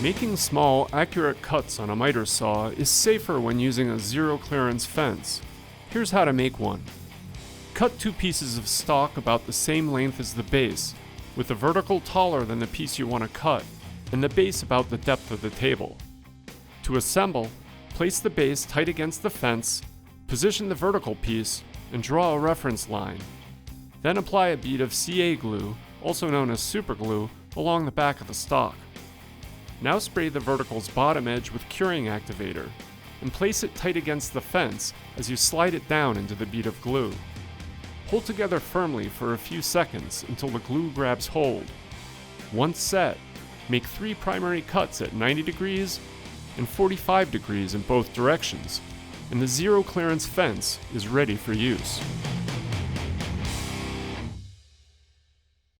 Making small, accurate cuts on a miter saw is safer when using a zero clearance fence. Here's how to make one. Cut 2 pieces of stock about the same length as the base, with the vertical taller than the piece you want to cut, and the base about the depth of the table. To assemble, place the base tight against the fence, position the vertical piece, and draw a reference line. Then apply a bead of CA glue, also known as superglue, along the back of the stock. Now spray the vertical's bottom edge with curing activator, and place it tight against the fence as you slide it down into the bead of glue. Hold together firmly for a few seconds until the glue grabs hold. Once set, make 3 primary cuts at 90 degrees and 45 degrees in both directions, and the zero clearance fence is ready for use.